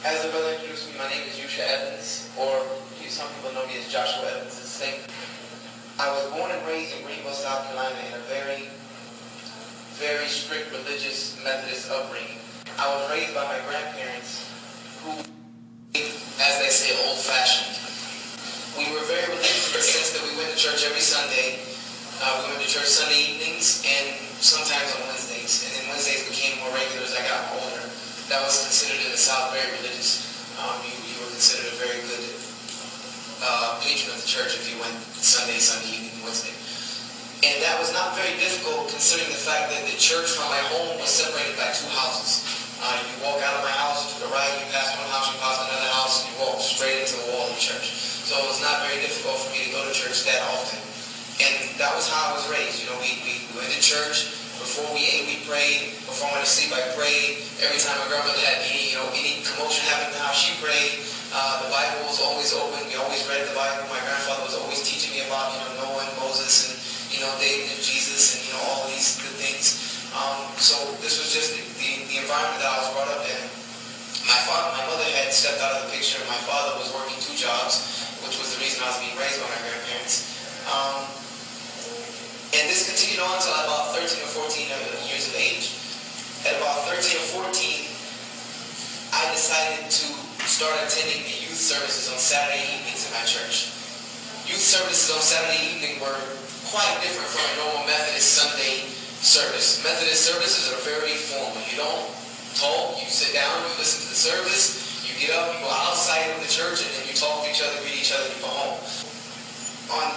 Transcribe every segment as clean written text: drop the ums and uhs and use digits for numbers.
As the brother introduced me, my name is Yusha Evans, or some people know me as Joshua Evans. It's the same. I was born and raised in Greenville, South Carolina, in a very, very strict religious Methodist upbringing. I was raised by my grandparents, who, as they say, old-fashioned. We were very religious in the sense that we went to church every Sunday. We went to church Sunday evenings and sometimes on Wednesdays. And then Wednesdays became more regular as I got older. That was considered in the South very religious. You were considered a very good patron of the church if you went Sunday evening, Wednesday. And that was not very difficult considering the fact that the church from my home was separated by two houses. You walk out of my house to the right, you pass one house, you pass another house, and you walk straight into the wall of the church. So it was not very difficult for me to go to church that often. And that was how I was raised. You know, we went to church. Before we ate, we prayed. Before I went to sleep, I prayed. Every time my grandmother had any commotion happen in the house, she prayed. The Bible was always open. We always read the Bible. My grandfather was always teaching me about, Noah and Moses and, David and Jesus and, all these good things. So this was just the environment that I was brought up in. My mother had stepped out of the picture. My father was working two jobs, which was the reason I was being raised by my grandparents. And this continued on until about 13 or 14 years of age. At about 13 or 14, I decided to start attending the youth services on Saturday evenings in my church. Youth services on Saturday evening were quite different from a normal Methodist Sunday service. Methodist services are very formal. You don't talk, you sit down, you listen to the service, you get up, you go outside of the church, and then you talk to each other, greet each other, and you go home.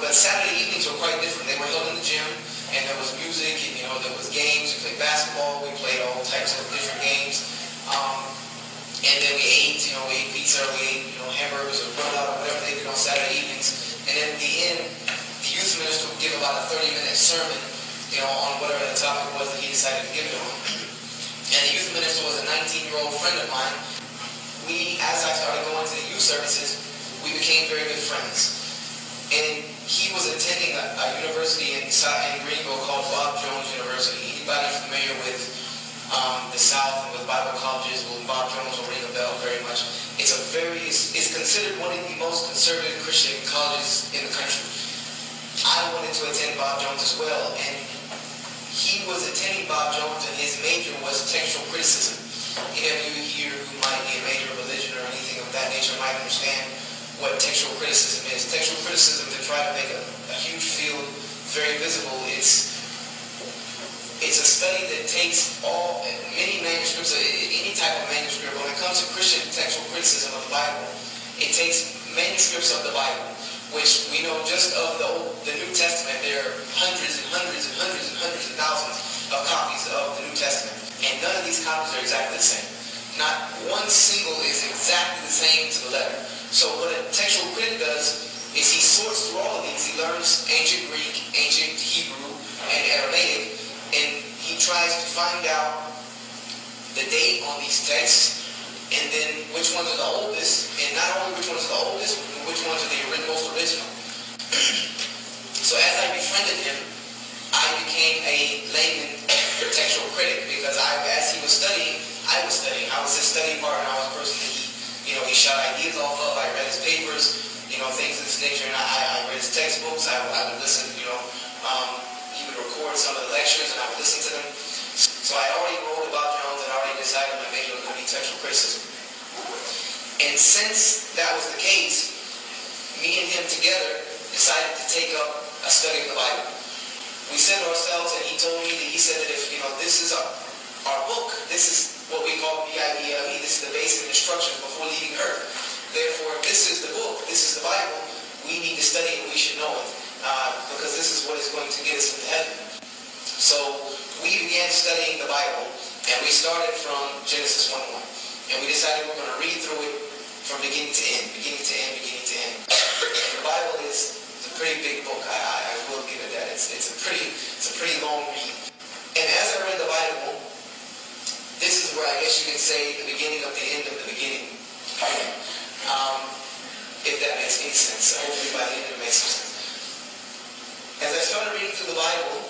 But Saturday evenings were quite different. They were held in the gym, and there was music, and there was games. We played basketball, we played all types of different games. And then we ate, we ate pizza, we ate, hamburgers or burnout or whatever they did on Saturday evenings. And then at the end, the youth minister would give about a 30-minute sermon, on whatever the topic was that he decided to give it on. And the youth minister was a 19-year-old friend of mine. As I started going to the youth services, we became very good friends. And he was attending a university in Greenville called Bob Jones University. Anybody familiar with the South and with Bible colleges, well, Bob Jones will ring a bell very much. It's considered one of the most conservative Christian colleges in the country. I wanted to attend Bob Jones as well, and he was attending Bob Jones, and his major was textual criticism. Any of you here who might be a major of religion or anything of that nature might understand what textual criticism is. Textual criticism, to try to make a huge field very visible, it's a study that takes many manuscripts, any type of manuscript. When it comes to Christian textual criticism of the Bible, it takes manuscripts of the Bible, which we know just of the New Testament, there are hundreds and hundreds and hundreds and hundreds of thousands of copies of the New Testament. And none of these copies are exactly the same. Not one single is exactly the same to the letter. So what a textual critic does is he sorts through all of these. He learns ancient Greek, ancient Hebrew, and Aramaic, and he tries to find out the date on these texts, and then which ones are the oldest, and not only which ones are the oldest, but which ones are the most original. So as I befriended him, I became a layman textual critic, because as he was studying, I was studying. I was his study partner. I was a person that he shot ideas off of. I read his papers, things of this nature, and I read his textbooks. I would listen, he would record some of the lectures, and I would listen to them. So I already wrote about Jones, and I already decided my major was going to be textual criticism. And since that was the case, me and him together decided to take up a study of the Bible. We said to ourselves, and he said that if, this is our book, this is what we call BIBLE, this is the basic instructions before leaving earth. Therefore, if this is the book, this is the Bible, we need to study it, we should know it, because this is what is going to get us into heaven. So we began studying the Bible, and we started from Genesis 1:1. And we decided we're going to read through it from beginning to end, beginning to end, beginning to end. And the Bible is a pretty big book, I will give it that. It's a pretty long read. And as I read the Bible, this is where I guess you can say the beginning of the end of the beginning. If that makes any sense. Hopefully by the end it makes some sense. As I started reading through the Bible,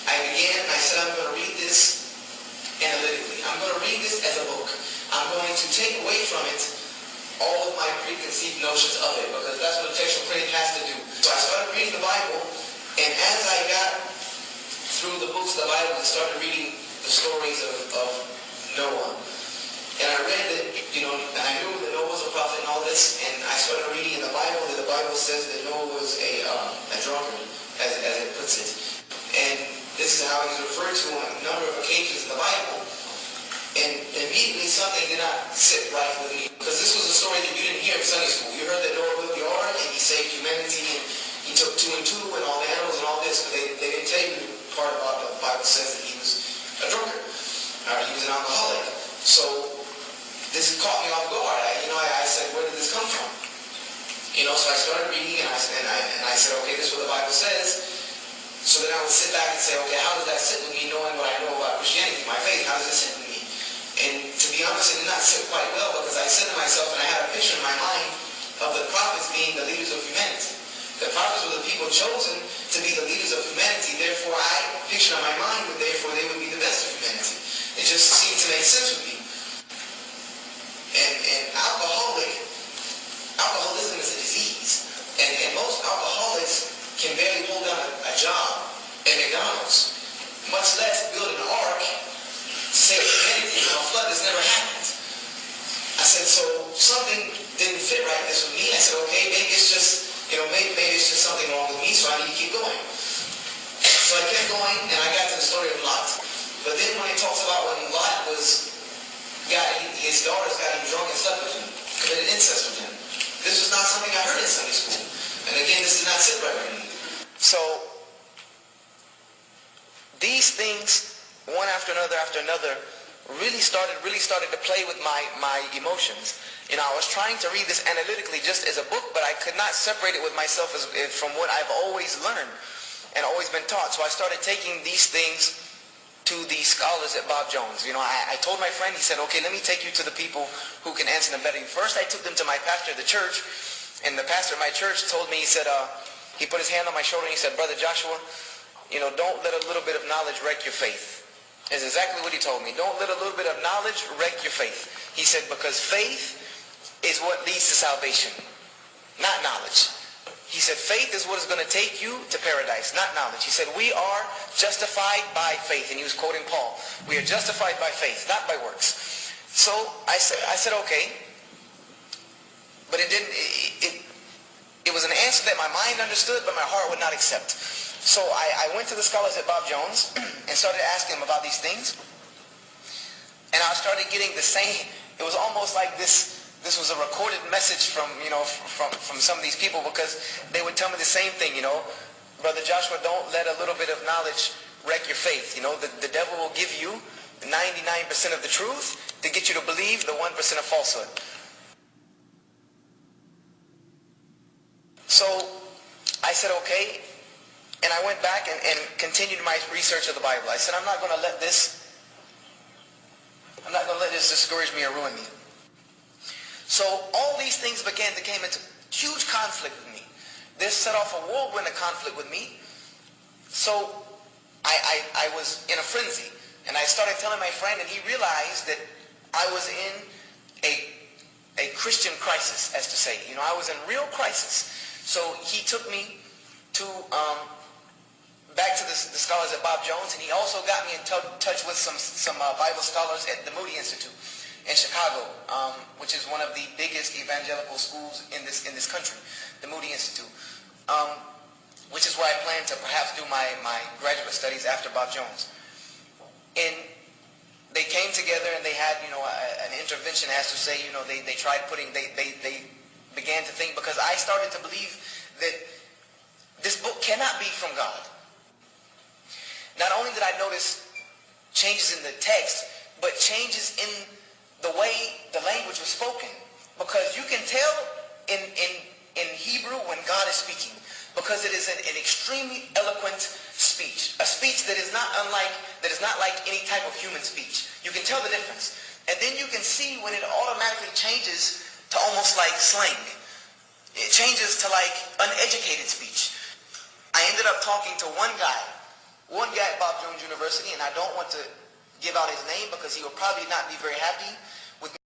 I said I'm going to read this analytically. I'm going to read this as a book. I'm going to take away from it all of my preconceived notions of it, because that's what a textual critic has to do. So I started reading the Bible, and as I got through the books of the Bible and started reading the stories of Noah, and I read that, and I knew that Noah was a prophet and all this, and I started reading in the Bible that the Bible says that Noah was a drunkard, as it puts it. And this is how he's referred to on a number of occasions in the Bible. And immediately something did not sit right with me, because this was a story that you didn't hear in Sunday school. You heard that Noah built the ark and he saved humanity and he took 2 and 2 and all the animals and all this, but they didn't tell you the part about the Bible says that he was a drunkard, or he was an alcoholic. So this caught me off guard. I said, where did this come from? So I started reading and I said, okay, this is what the Bible says. So then I would sit back and say, okay, how does that sit with me, knowing what I know about Christianity, my faith? How does it sit with me? And to be honest, it did not sit quite well, because I said to myself, and I had a picture in my mind of the prophets being the leaders of humanity. The prophets were the people chosen to be the leaders of humanity. Therefore, I pictured in my mind that therefore they would be the best of humanity. It just seemed to make sense with me. And alcoholism is a disease. And most alcoholics can barely hold down a job at McDonald's, much less build an ark to save humanity from a flood that's never happened. I said, so something didn't fit right this with me. I said, okay, maybe it's just, maybe it's just something wrong with me, so I need to keep going. So I kept going, and I got to the story of Lot. But then when it talks about when Lot his daughters got him drunk and slept with him, committed incest with him. This was not something I heard in Sunday school. And again, this did not sit right with me. So these things, one after another, really started to play with my emotions. I was trying to read this analytically just as a book, but I could not separate it with myself from what I've always learned and always been taught. So I started taking these things to the scholars at Bob Jones. I told my friend, he said, okay, let me take you to the people who can answer them better. First, I took them to my pastor of the church, and the pastor of my church told me, he said, he put his hand on my shoulder and he said, Brother Joshua, don't let a little bit of knowledge wreck your faith. Is exactly what he told me. Don't let a little bit of knowledge wreck your faith. He said, because faith is what leads to salvation, not knowledge. He said, faith is what is going to take you to paradise, not knowledge. He said, we are justified by faith. And he was quoting Paul. We are justified by faith, not by works. So I said, okay. But it was an answer that my mind understood, but my heart would not accept. So I went to the scholars at Bob Jones and started asking them about these things. And I started getting the same, it was almost like this was a recorded message from some of these people, because they would tell me the same thing, Brother Joshua, don't let a little bit of knowledge wreck your faith. The devil will give you 99% of the truth to get you to believe the 1% of falsehood. So I said, okay, and I went back and continued my research of the Bible. I said, I'm not going to let this discourage me or ruin me. So all these things came into huge conflict with me. This set off a whirlwind of conflict with me. So I was in a frenzy. And I started telling my friend, and he realized that I was in a Christian crisis, as to say. I was in real crisis. So he took me to back to the scholars at Bob Jones, and he also got me in touch with some Bible scholars at the Moody Institute in Chicago, which is one of the biggest evangelical schools in this country, the Moody Institute, which is where I plan to perhaps do my graduate studies after Bob Jones. And they came together and they had an intervention, as to say, they tried they began to think, because I started to believe that this book cannot be from God. Not only did I notice changes in the text, but changes in the way the language was spoken. Because you can tell in Hebrew when God is speaking, because it is an extremely eloquent speech, a speech that is not like any type of human speech. You can tell the difference. And then you can see when it automatically changes to almost like slang. It changes to like uneducated speech. I ended up talking to one guy at Bob Jones University, and I don't want to give out his name because he will probably not be very happy